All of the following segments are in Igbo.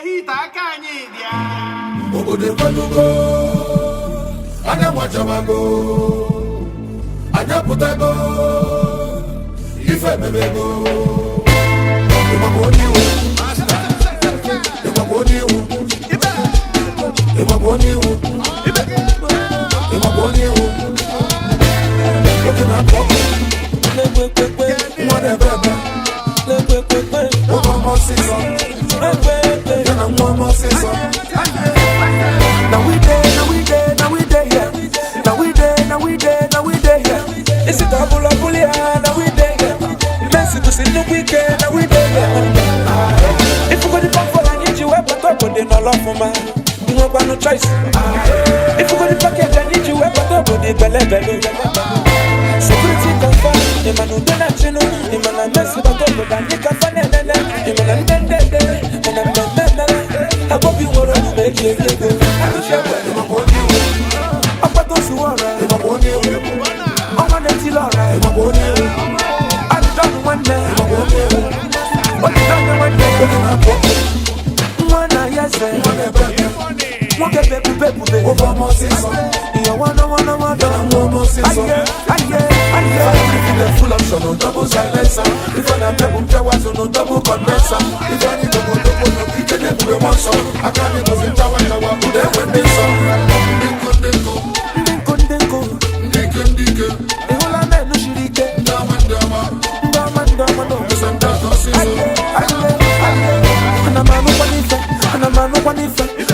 hita aka anyị bịa. Obodo kwalugo, anya nwachabago, anya pụtago, ife mebego. Ịgbagbo n'iwu, ịgbagbo n'iwu, ịgbagbo n'iwu, ịgbagbo n'iwu. Oge na-akpọ, nwa na-ebe ebe, ụmụ ọmọ ọsịsọ, ya na nwa ọmọ ọsịsọ. Now we there here. Now we there here. It's a double of bully, now we there here. Messi was in the weekend, now we there here. If you got the pump for I need you, but top of the no love for man. You don't got no choice. If you got the package, I need you, but top of the belly. Security confirm, the man who done that, you know, the man I mess with, but top of the nick of an end, the man I'm dead, and I'm I hope you want to make it go. I'm to see what I'm going to do. I'm going to tell her. I'm done one day. But I'm done one day. One yes, one baby. Over my sister, you want I full option on double silencer. If I am double towers on double condenser. If I need double no kitchen and put a monster. I can't go in tower and put them when they saw. Dinko. The whole of men no shirike. Dama. Listen to us.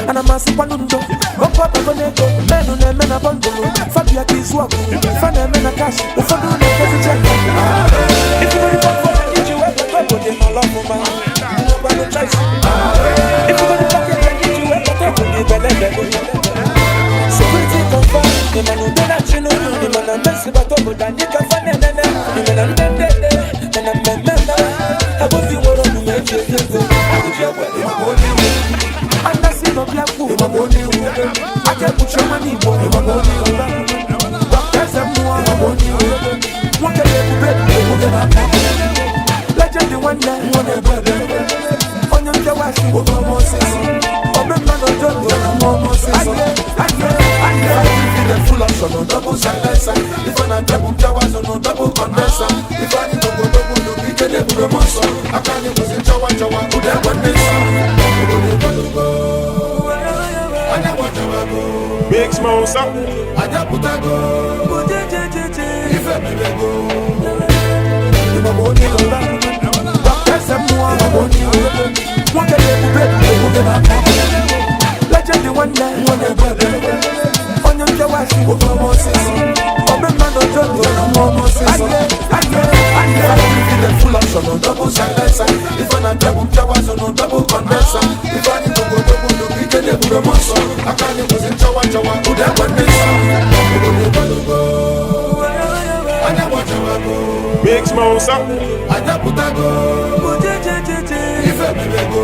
And I'm a Sipanundo. Go pop a boneto. Men on them men a bundle. Fabia Kiswaku. Fan and men a cash. The fun on the check. If you want to pop for you, you have to pop with my love for man. You know about the choice. If you want to pack it, you have to pop with the belly. Security confirm. The man who did that, you know. The man a mess about top of that. You can find it. The man a dead. And I'm a member. I hope you want to make it go. And that's it, no black food. I can't put your money, boy. Doctors and more. What can you do? Legend the one day. On your Jawashi. I full option on double silencer. If I am double towers on double condenser. If I need double no kitchen and put a monster. I can't go in tower put them when they saw. Big Smoke up. Anya putago, if I may go. Doctors and more. What can you do? Legend the one day. On your Jawashi. Full option on double silencer. If I am double towers on double condenser. If I need double no kitchen and put a monster. I can't go in tower put them when they saw. Big Smoke up. Anya putago, if I may go.